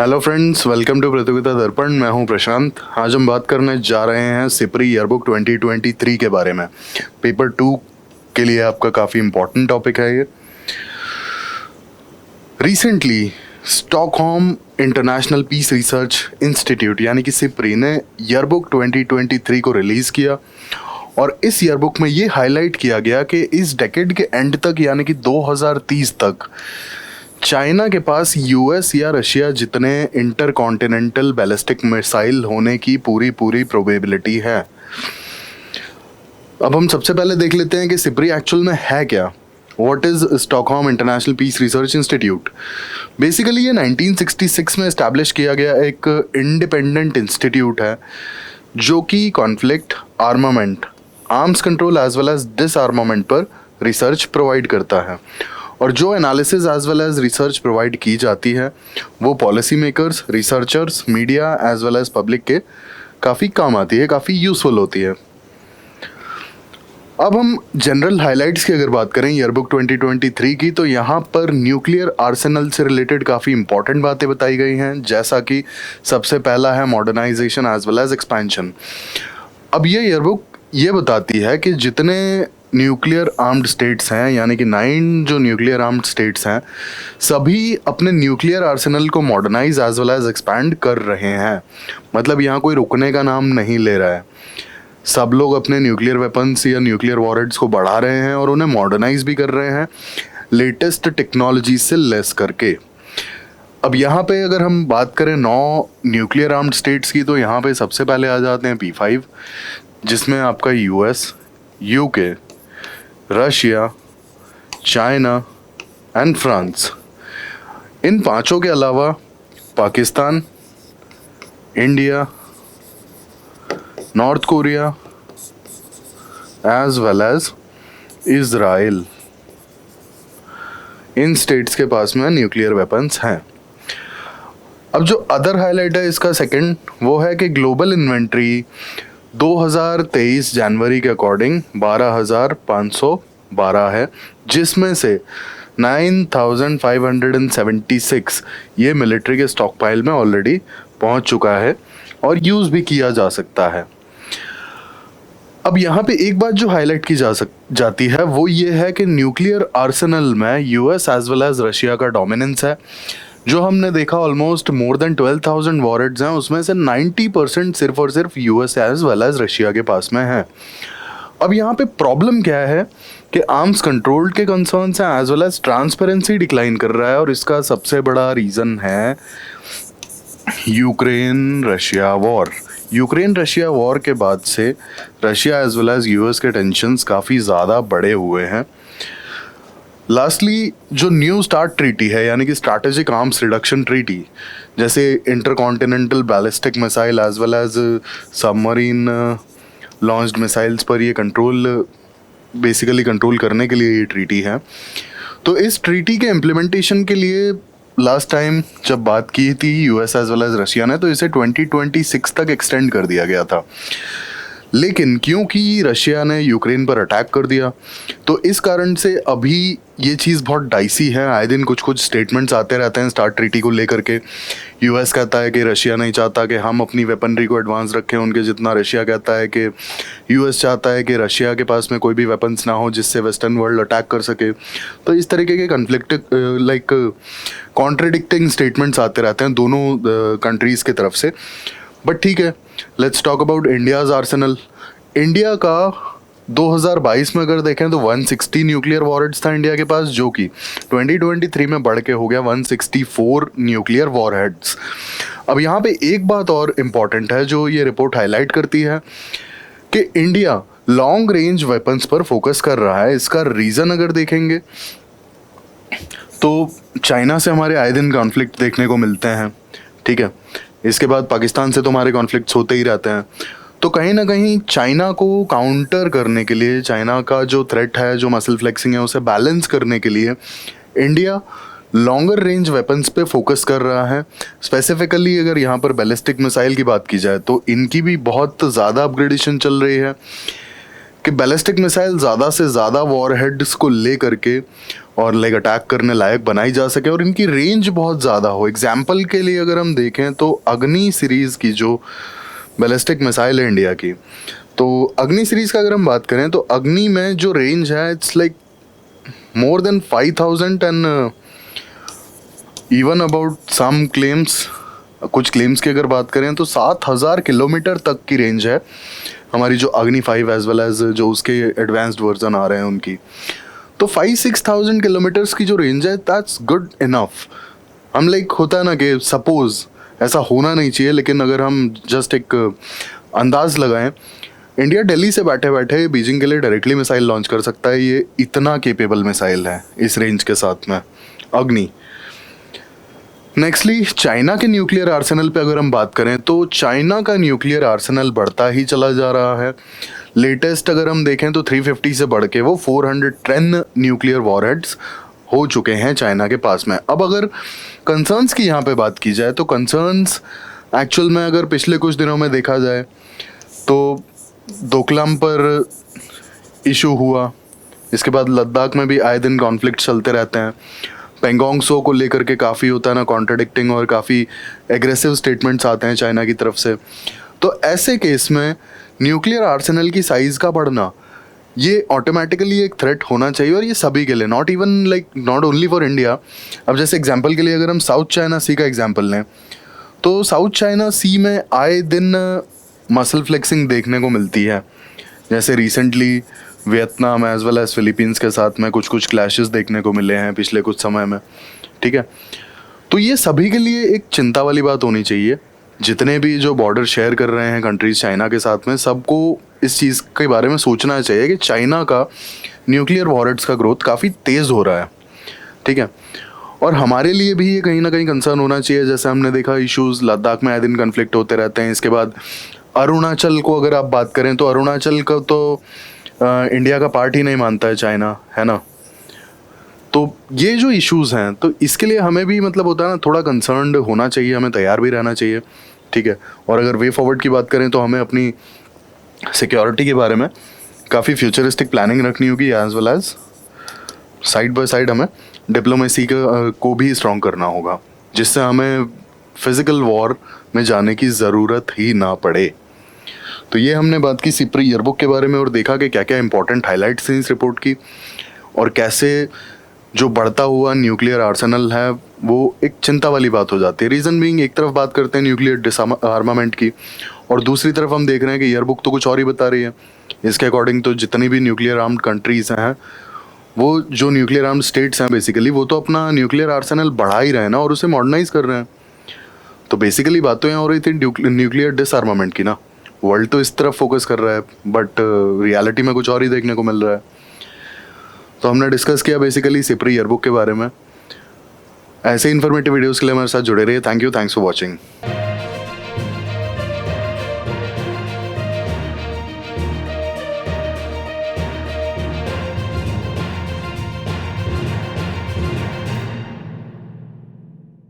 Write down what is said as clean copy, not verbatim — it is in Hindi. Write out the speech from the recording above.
हेलो फ्रेंड्स, वेलकम टू प्रतियोगिता दर्पण। मैं हूं प्रशांत। आज हम बात करने जा रहे हैं सिपरी ईयरबुक 2023 के बारे में। पेपर 2 के लिए आपका काफ़ी इम्पोर्टेंट टॉपिक है ये। Recently Stockholm International Peace Research Institute यानी कि सिपरी ने ईयरबुक 2023 को रिलीज़ किया और इस ईयरबुक में ये हाईलाइट किया गया कि इस डेकेड के एंड तक यानी कि 2030 तक चाइना के पास यूएस या रशिया जितने इंटरकॉन्टिनेंटल बैलिस्टिक मिसाइल होने की पूरी प्रोबेबिलिटी है। अब हम सबसे पहले देख लेते हैं कि सिपरी एक्चुअल में है क्या। What is Stockholm International Peace Research Institute? Basically ये 1966 में इस्टेब्लिश किया गया एक इंडिपेंडेंट इंस्टीट्यूट है जो कि conflict, armament, arms control as well as disarmament पर रिसर्च प्रोवाइड करता है। और जो analysis as well as research provide की जाती है वो policy makers, researchers, media as well as public के काफ़ी काम आती है, काफ़ी यूज़फुल होती है। अब हम जनरल हाइलाइट्स की अगर बात करें ईयरबुक 2023 की, तो यहाँ पर न्यूक्लियर आर्सेनल से रिलेटेड काफ़ी इंपॉर्टेंट बातें बताई गई हैं, जैसा कि सबसे पहला है modernisation as well as expansion. अब ये ईयरबुक ये बताती है कि जितने न्यूक्लियर आर्म्ड स्टेट्स हैं यानी कि 9 जो न्यूक्लियर आर्म्ड स्टेट्स हैं सभी अपने न्यूक्लियर आर्सेनल को modernise as well as expand कर रहे हैं। मतलब यहाँ कोई रुकने का नाम नहीं ले रहा है। सब लोग अपने न्यूक्लियर वेपन्स या न्यूक्लियर वॉरहेड्स को बढ़ा रहे हैं और उन्हें मॉडर्नाइज भी कर रहे हैं लेटेस्ट टेक्नोलॉजी से लेस करके। अब यहाँ पे अगर हम बात करें 9 न्यूक्लियर आर्म्ड स्टेट्स की, तो यहाँ पे सबसे पहले आ जाते हैं P5, जिसमें आपका US, UK, Russia, China and France. इन पांचों के अलावा Pakistan, India, North Korea as well as Israel, इन स्टेट्स के पास में न्यूक्लियर वेपन्स हैं। अब जो अदर हाईलाइट है इसका सेकंड, वो है कि ग्लोबल इन्वेंट्री 2023 जनवरी के अकॉर्डिंग 12,512 है, जिसमें से 9,576 ये मिलिट्री के स्टॉक पाइल में ऑलरेडी पहुंच चुका है और यूज़ भी किया जा सकता है। अब यहाँ पे एक बात जो हाईलाइट की जाती है वो ये है कि न्यूक्लियर आर्सेनल में US as well as Russia का डोमिनेंस है। जो हमने देखा ऑलमोस्ट मोर देन 12,000 वॉरहेड्स हैं, उसमें से 90% सिर्फ और सिर्फ US as well as Russia के पास में है। अब यहाँ पे प्रॉब्लम क्या है कि आर्म्स कंट्रोल के कंसर्न्स हैं as well as transparency decline कर रहा है और इसका सबसे बड़ा रीज़न है Ukraine Russia war. Ukraine Russia war के बाद से Russia as well as US के टेंशन्स काफ़ी ज़्यादा बढ़े हुए हैं। लास्टली जो न्यू स्टार्ट ट्रीटी है यानी कि स्ट्रैटेजिक आर्म्स रिडक्शन ट्रीटी, जैसे intercontinental ballistic missile as well as submarine launched missiles पर ये बेसिकली कंट्रोल करने के लिए ये ट्रीटी है। तो इस ट्रीटी के इम्प्लीमेंटेशन के लिए लास्ट टाइम जब बात की थी US as well as Russia ने, तो इसे 2026 तक एक्सटेंड कर दिया गया था। लेकिन क्योंकि रशिया ने यूक्रेन पर अटैक कर दिया तो इस कारण से अभी ये चीज़ बहुत डाइसी है। आए दिन कुछ स्टेटमेंट्स आते रहते हैं स्टार्ट ट्रीटी को लेकर के। यूएस कहता है कि रशिया नहीं चाहता कि हम अपनी वेपनरी को एडवांस रखें उनके जितना। रशिया कहता है कि यूएस चाहता है कि रशिया के पास में कोई भी वेपन्स ना हो जिससे वेस्टर्न वर्ल्ड अटैक कर सके। तो इस तरीके के कन्फ्लिक्ट कॉन्ट्रडिक्टिंग स्टेटमेंट्स आते रहते हैं दोनों कंट्रीज़ की तरफ से। बट ठीक है, let's talk about India's Arsenal. India का 2022 में अगर देखें तो 160 न्यूक्लियर वॉरहेड्स था इंडिया के पास, जो कि 2023 में बढ़ के हो गया 164 न्यूक्लियर वॉरहेड्स। अब यहाँ पे एक बात और इम्पॉर्टेंट है जो ये रिपोर्ट हाईलाइट करती है कि इंडिया लॉन्ग रेंज वेपन्स पर फोकस कर रहा है। इसका रीज़न अगर देखेंगे तो चाइना से हमारे आए दिन कॉन्फ्लिक्ट देखने को मिलते हैं, ठीक है। इसके बाद पाकिस्तान से तो हमारे कॉन्फ्लिक्ट्स होते ही रहते हैं। तो कहीं ना कहीं चाइना को काउंटर करने के लिए, चाइना का जो थ्रेट है, जो मसल फ्लेक्सिंग है, उसे बैलेंस करने के लिए इंडिया लॉन्गर रेंज वेपन्स पे फोकस कर रहा है। स्पेसिफिकली अगर यहाँ पर बैलिस्टिक मिसाइल की बात की जाए तो इनकी भी बहुत ज़्यादा अपग्रेडेशन चल रही है कि बैलिस्टिक मिसाइल ज़्यादा से ज़्यादा वॉरहेड्स को ले करके और लाइक अटैक करने लायक बनाई जा सके और इनकी रेंज बहुत ज़्यादा हो। एग्जाम्पल के लिए अगर हम देखें तो अग्नि सीरीज़ की जो बैलिस्टिक मिसाइल है इंडिया की, तो अग्नि सीरीज़ का अगर हम बात करें तो अग्नि में जो रेंज है it's like more than 5000 and even about some claims, कुछ क्लेम्स की अगर बात करें तो 7000 किलोमीटर तक की रेंज है हमारी जो अग्नि 5 एज वेल एज जो उसके एडवांस्ड वर्जन आ रहे हैं उनकी। तो 5-6,000 किलोमीटर्स की जो रेंज है दैट्स गुड इनफ। हम लाइक होता है ना कि सपोज ऐसा होना नहीं चाहिए, लेकिन अगर हम जस्ट एक अंदाज लगाएं, इंडिया दिल्ली से बैठे बैठे बीजिंग के लिए डायरेक्टली मिसाइल लॉन्च कर सकता है। ये इतना केपेबल मिसाइल है इस रेंज के साथ में अग्नि। नेक्स्टली चाइना के न्यूक्लियर आर्सेनल पे अगर हम बात करें तो चाइना का न्यूक्लियर आर्सेनल बढ़ता ही चला जा रहा है। लेटेस्ट अगर हम देखें तो 350 से बढ़ के वो 410 न्यूक्लियर वॉरहेड्स हो चुके हैं चाइना के पास में। अब अगर कंसर्न्स की यहाँ पे बात की जाए तो कंसर्न्स एक्चुअल में अगर पिछले कुछ दिनों में देखा जाए तो डोकलाम पर इशू हुआ, इसके बाद लद्दाख में भी आए दिन कॉन्फ्लिक्ट चलते रहते हैं। पेंगोंग सो को लेकर के काफ़ी होता है ना कॉन्ट्रडिक्टिंग और काफ़ी एग्रेसिव स्टेटमेंट्स आते हैं चाइना की तरफ से। तो ऐसे केस में न्यूक्लियर आर्सेनल की साइज़ का बढ़ना ये ऑटोमेटिकली एक थ्रेट होना चाहिए, और ये सभी के लिए, not even like not only for India. अब जैसे एग्जांपल के लिए अगर हम साउथ चाइना सी का एग्जांपल लें तो साउथ चाइना सी में आए दिन मसल फ्लेक्सिंग देखने को मिलती है। जैसे recently Vietnam as well as Philippines के साथ में कुछ क्लैशेस देखने को मिले हैं पिछले कुछ समय में, ठीक है। तो ये सभी के लिए एक चिंता वाली बात होनी चाहिए। जितने भी जो बॉर्डर शेयर कर रहे हैं कंट्रीज चाइना के साथ में, सबको इस चीज़ के बारे में सोचना चाहिए कि चाइना का न्यूक्लियर वॉरहेड्स का ग्रोथ काफ़ी तेज़ हो रहा है, ठीक है। और हमारे लिए भी ये कहीं ना कहीं कंसर्न होना चाहिए। जैसे हमने देखा इश्यूज़ लद्दाख में आए दिन कन्फ्लिक्ट होते रहते हैं। इसके बाद अरुणाचल को अगर आप बात करें तो अरुणाचल का तो इंडिया का पार्ट ही नहीं मानता है चाइना, है ना। तो ये जो इश्यूज़ हैं तो इसके लिए हमें भी मतलब होता है ना थोड़ा कंसर्न्ड होना चाहिए, हमें तैयार भी रहना चाहिए, ठीक है। और अगर वे फॉरवर्ड की बात करें तो हमें अपनी सिक्योरिटी के बारे में काफ़ी फ्यूचरिस्टिक प्लानिंग रखनी होगी, as well as side by side हमें डिप्लोमेसी को भी स्ट्रॉन्ग करना होगा, जिससे हमें फिज़िकल वॉर में जाने की ज़रूरत ही ना पड़े। तो ये हमने बात की सिप्री ईयरबुक के बारे में और देखा कि क्या क्या इंपॉर्टेंट हाइलाइट्स हैं इस रिपोर्ट की, और कैसे जो बढ़ता हुआ न्यूक्लियर आर्सेनल है वो एक चिंता वाली बात हो जाती है। रीज़न बीइंग, एक तरफ बात करते हैं न्यूक्लियर डिसआर्मामेंट की और दूसरी तरफ हम देख रहे हैं कि ईयरबुक तो कुछ और ही बता रही है। इसके अकॉर्डिंग तो जितनी भी न्यूक्लियर आर्म्ड कंट्रीज़ हैं, वो जो न्यूक्लियर आर्म्ड स्टेट्स हैं बेसिकली, वो तो अपना न्यूक्लियर आर्सेनल बढ़ा ही रहे हैं ना, और उसे मॉडर्नाइज कर रहे हैं। तो बेसिकली बात तो यहाँ हो रही थी न्यूक्लियर डिसआर्मामेंट की ना। वर्ल्ड तो इस तरफ फोकस कर रहा है बट रियलिटी में कुछ और ही देखने को मिल रहा है। तो हमने डिस्कस किया बेसिकली सिप्री ईयरबुक के बारे में। ऐसे इन्फॉर्मेटिव वीडियोस के लिए हमारे साथ जुड़े रहिए। Thank you, thanks for watching.